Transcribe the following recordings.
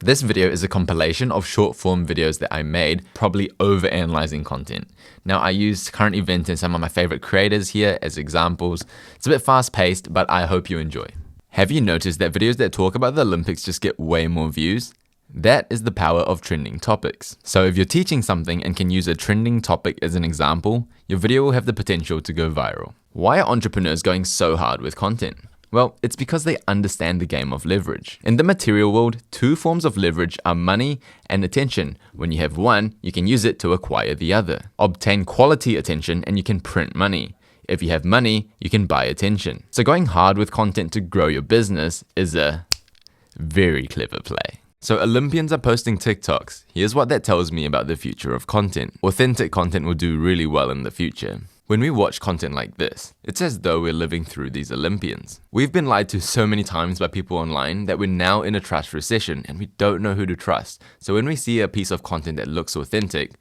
This video is a compilation of short form videos that I made, probably overanalyzing content. Now I used current events and some of my favorite creators here as examples. It's a bit fast paced, but I hope you enjoy. Have you noticed that videos that talk about the Olympics just get way more views? That is the power of trending topics. So if you're teaching something and can use a trending topic as an example, your video will have the potential to go viral. Why are entrepreneurs going so hard with content? Well, it's because they understand the game of leverage. In the material world, two forms of leverage are money and attention. When you have one, you can use it to acquire the other. Obtain quality attention and you can print money. If you have money, you can buy attention. So going hard with content to grow your business is a very clever play. So Olympians are posting TikToks. Here's what that tells me about the future of content. Authentic content will do really well in the future. When we watch content like this, it's as though we're living through these Olympians. We've been lied to so many times by people online that we're now in a trust recession and we don't know who to trust. So when we see a piece of content that looks authentic,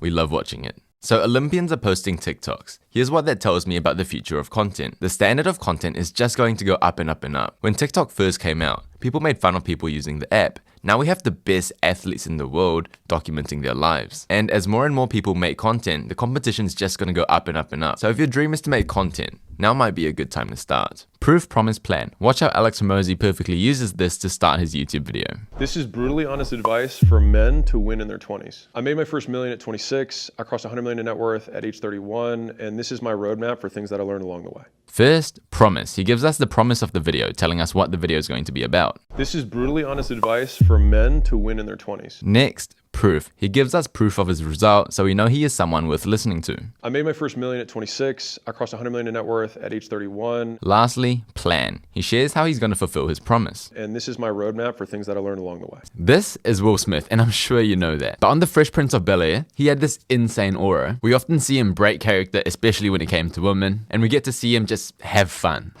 we love watching it. So Olympians are posting TikToks. Here's what that tells me about the future of content. The standard of content is just going to go up and up and up. When TikTok first came out, people made fun of people using the app. Now we have the best athletes in the world documenting their lives. And as more and more people make content, the competition is just going to go up and up and up. So if your dream is to make content, now might be a good time to start. Proof, promise, plan. Watch how Alex Hormozi perfectly uses this to start his YouTube video. This is brutally honest advice for men to win in their 20s. I made my first million at 26. I crossed 100 million in net worth at age 31. And this is my roadmap for things that I learned along the way. First, promise. He gives us the promise of the video, telling us what the video is going to be about. This is brutally honest advice for men to win in their 20s. Next, proof. He gives us proof of his result, so we know he is someone worth listening to. I made my first million at 26. I crossed 100 million in net worth at age 31. Lastly, plan. He shares how he's going to fulfill his promise. And this is my roadmap for things that I learned along the way. This is Will Smith, and I'm sure you know that. But on the Fresh Prince of Bel-Air, he had this insane aura. We often see him break character, especially when it came to women, and we get to see him just have fun.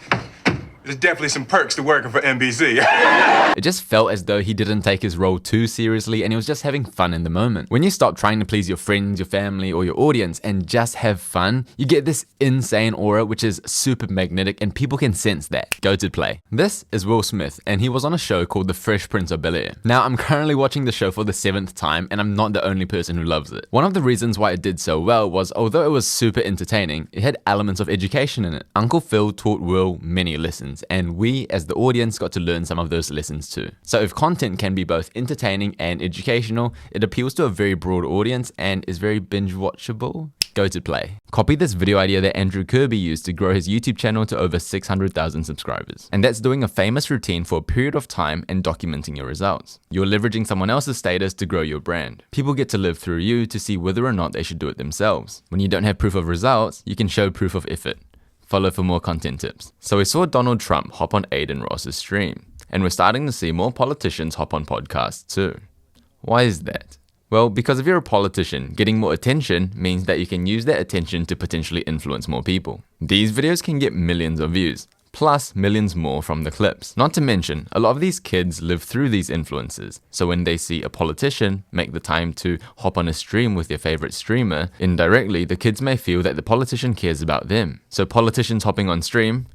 There's definitely some perks to working for NBC. It just felt as though he didn't take his role too seriously and he was just having fun in the moment. When you stop trying to please your friends, your family, or your audience and just have fun, you get this insane aura which is super magnetic and people can sense that. Go to play. This is Will Smith and he was on a show called The Fresh Prince of Bel-Air. Now I'm currently watching the show for the 7th time and I'm not the only person who loves it. One of the reasons why it did so well was although it was super entertaining, it had elements of education in it. Uncle Phil taught Will many lessons and we as the audience got to learn some of those lessons too. So if content can be both entertaining and educational, it appeals to a very broad audience and is very binge watchable. Go to play. Copy this video idea that Andrew Kirby used to grow his YouTube channel to over 600,000 subscribers. And that's doing a famous routine for a period of time and documenting your results. You're leveraging someone else's status to grow your brand. People get to live through you to see whether or not they should do it themselves. When you don't have proof of results, you can show proof of effort. Follow for more content tips. So we saw Donald Trump hop on Adin Ross's stream. And we're starting to see more politicians hop on podcasts too. Why is that? Well, because if you're a politician, getting more attention means that you can use that attention to potentially influence more people. These videos can get millions of views, plus millions more from the clips. Not to mention, a lot of these kids live through these influences. So when they see a politician make the time to hop on a stream with their favorite streamer, indirectly, the kids may feel that the politician cares about them. So politicians hopping on stream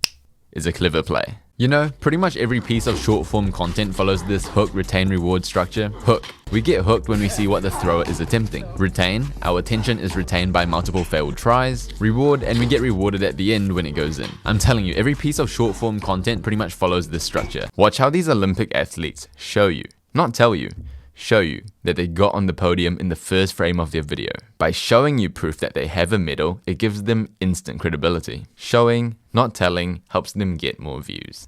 is a clever play. You know, pretty much every piece of short form content follows this hook, retain, reward structure. Hook. We get hooked when we see what the thrower is attempting. Retain. Our attention is retained by multiple failed tries. Reward, and we get rewarded at the end when it goes in. I'm telling you, every piece of short form content pretty much follows this structure. Watch how these Olympic athletes show you, not tell you, show you that they got on the podium in the first frame of their video. By showing you proof that they have a medal, it gives them instant credibility. Showing, not telling, helps them get more views.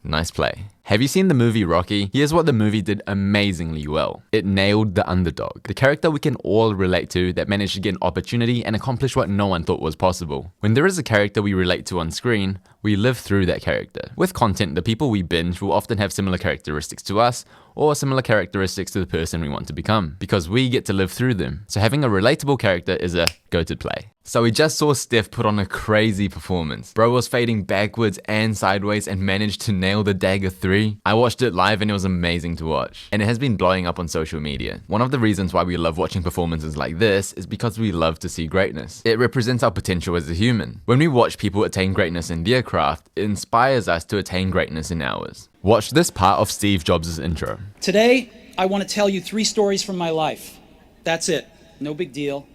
Nice play. Have you seen the movie Rocky? Here's what the movie did amazingly well. It nailed the underdog, the character we can all relate to that managed to get an opportunity and accomplish what no one thought was possible. When there is a character we relate to on screen, we live through that character. With content, the people we binge will often have similar characteristics to us or similar characteristics to the person we want to become because we get to live through them. So having a relatable character is a go-to play. So we just saw Steph put on a crazy performance. Bro was fading backwards and sideways and managed to nail the dagger 3 3. I watched it live and it was amazing to watch. And it has been blowing up on social media. One of the reasons why we love watching performances like this is because we love to see greatness. It represents our potential as a human. When we watch people attain greatness in their craft, it inspires us to attain greatness in ours. Watch this part of Steve Jobs' intro. Today, I want to tell you 3 stories from my life. That's it. No big deal.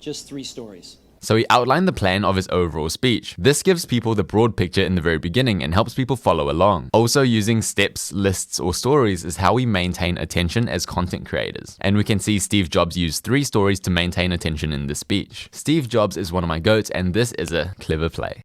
Just 3 stories. So he outlined the plan of his overall speech. This gives people the broad picture in the very beginning and helps people follow along. Also, using steps, lists, or stories is how we maintain attention as content creators. And we can see Steve Jobs use 3 stories to maintain attention in this speech. Steve Jobs is one of my goats, and this is a clever play.